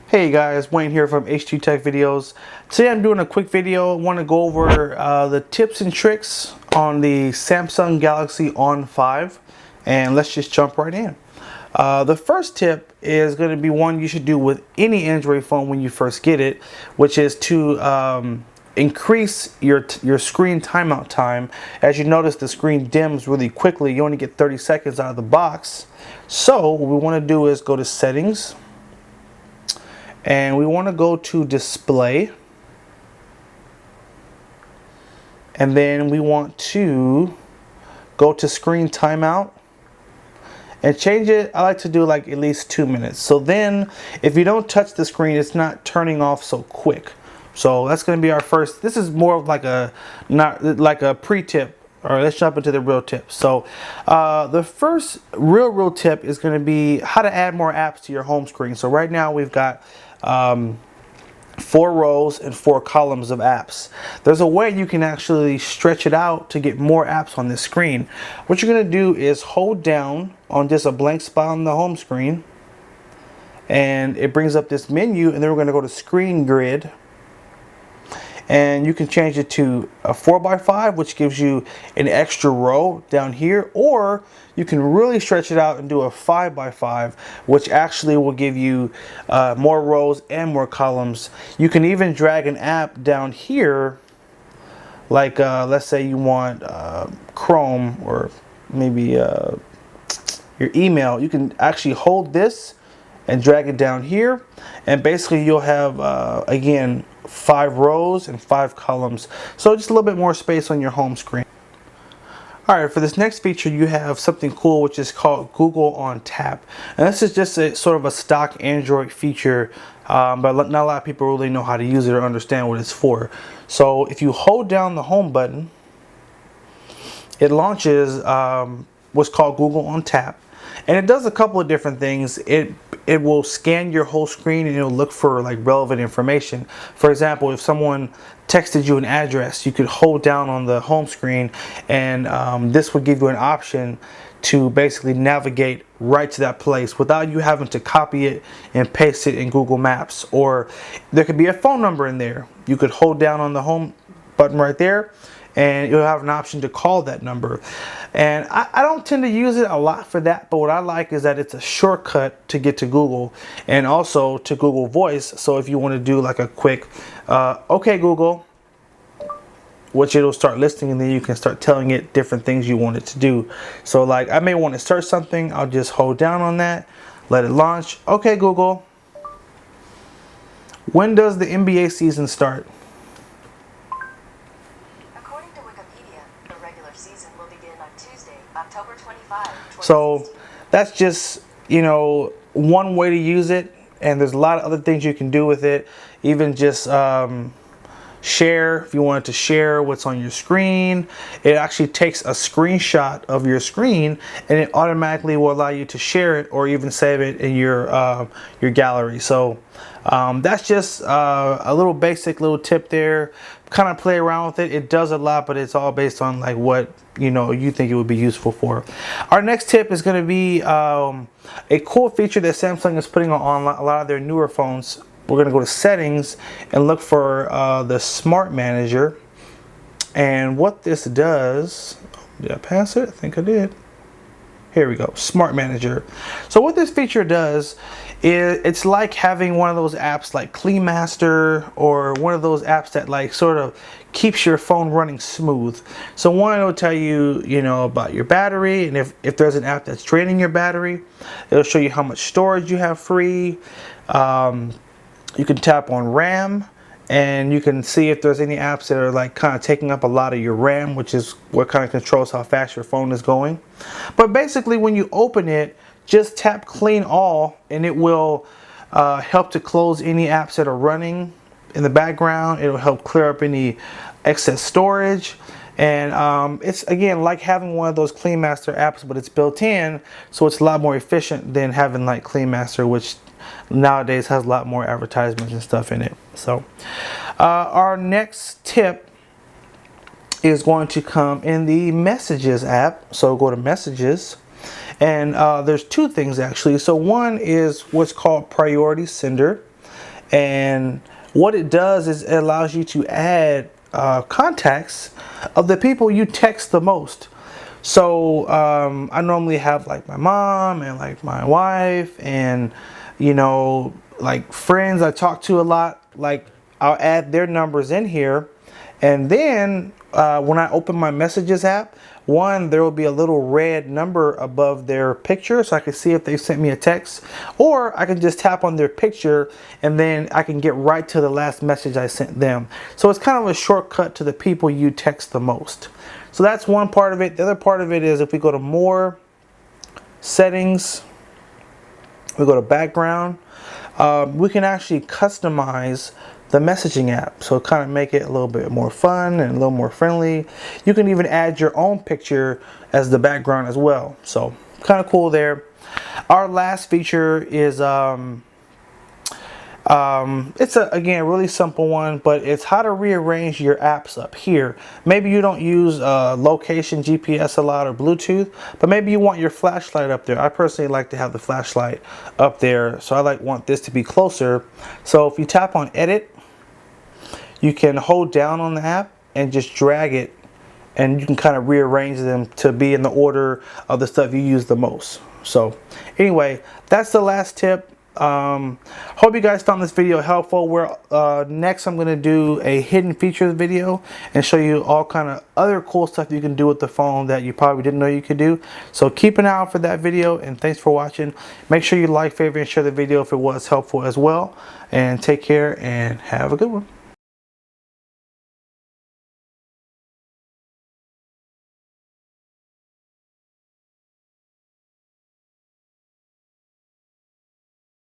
Hey guys, Wayne here from H2 Tech Videos. Today I'm doing a quick video. I want to go over the tips and tricks on the Samsung Galaxy On5, and let's just jump right in. The first tip is going to be one you should do with any Android phone when you first get it, which is to increase your screen timeout time. As you notice, the screen dims really quickly. You only get 30 seconds out of the box. So what we want to do is go to Settings, and we want to go to Display, and then we want to go to Screen Timeout and change it. I like to do like at least 2 minutes. So then if you don't touch the screen, it's not turning off so quick. So that's going to be our first. This is more of like a, not like a pre-tip. All right, let's jump into the real tip. So the first real tip is going to be how to add more apps to your home screen. So right now we've got 4 rows and 4 columns of apps. There's a way you can actually stretch it out to get more apps on this screen. What you're going to do is hold down on just a blank spot on the home screen, and it brings up this menu, and then we're going to go to Screen Grid. And you can change it to a 4x5, which gives you an extra row down here, or you can really stretch it out and do a 5x5, which actually will give you more rows and more columns. You can even drag an app down here, like let's say you want Chrome or maybe your email. You can actually hold this and drag it down here, and basically you'll have again 5 rows and 5 columns, so just a little bit more space on your home screen. Alright, for this next feature you have something cool which is called Google on Tap, and this is just a sort of a stock Android feature, but not a lot of people really know how to use it or understand what it's for. So if you hold down the home button, it launches what's called Google on Tap, and it does a couple of different things. It will scan your whole screen and it'll look for like relevant information. For example, if someone texted you an address, you could hold down on the home screen, and this would give you an option to basically navigate right to that place without you having to copy it and paste it in Google Maps. Or there could be a phone number in there. You could hold down on the home button right there, and you'll have an option to call that number. And I don't tend to use it a lot for that, but what I like is that it's a shortcut to get to Google and also to Google Voice. So if you want to do like a quick okay Google, which it'll start listing, and then you can start telling it different things you want it to do. So like I may want to search something, I'll just hold down on that, let it launch. Okay Google, when does the NBA season start? October 25. So that's just, you know, one way to use it, and there's a lot of other things you can do with it. Even just share, if you wanted to share what's on your screen. It actually takes a screenshot of your screen, and it automatically will allow you to share it or even save it in your gallery. So that's just a little basic little tip there. Kind of play around with it. It does a lot, but it's all based on like what you think it would be useful for. Our next tip is going to be a cool feature that Samsung is putting on a lot of their newer phones. We're going to go to Settings and look for the Smart Manager. And what this does, did I pass it? I think I did. Here we go, Smart Manager. So what this feature does is it's like having one of those apps like Clean Master, or one of those apps that like sort of keeps your phone running smooth. So one, it'll tell you, about your battery, and if there's an app that's draining your battery, it'll show you how much storage you have free. You can tap on RAM, and you can see if there's any apps that are like kind of taking up a lot of your RAM, which is what kind of controls how fast your phone is going. But basically when you open it, just tap Clean All, and it will help to close any apps that are running in the background. It'll help clear up any excess storage. And it's again like having one of those Clean Master apps, but it's built in, so it's a lot more efficient than having like Clean Master, which nowadays has a lot more advertisements and stuff in it. So our next tip is going to come in the Messages app. So go to Messages, and there's 2 things actually. So one is what's called Priority Sender, And what it does is it allows you to add contacts of the people you text the most. So I normally have like my mom and like my wife and, you know, like friends I talk to a lot. Like I'll add their numbers in here, and then when I open my messages app, there will be a little red number above their picture, so I can see if they sent me a text, or I can just tap on their picture and then I can get right to the last message I sent them. So it's kind of a shortcut to the people you text the most. So that's one part of it. The other part of it is if we go to more settings, we go to background, we can actually customize the messaging app, so kind of make it a little bit more fun and a little more friendly. You can even add your own picture as the background as well, so kind of cool there. Our last feature is it's again really simple one, but it's how to rearrange your apps up here. Maybe you don't use location GPS a lot or Bluetooth, but maybe you want your flashlight up there. I personally like to have the flashlight up there, so I want this to be closer. So if you tap on edit, you can hold down on the app and just drag it, and you can kind of rearrange them to be in the order of the stuff you use the most. So anyway, that's the last tip. Hope you guys found this video helpful. Next I'm going to do a hidden features video and show you all kind of other cool stuff you can do with the phone that you probably didn't know you could do. So keep an eye out for that video, and thanks for watching. Make sure you like, favorite, and share the video if it was helpful as well. And take care and have a good one.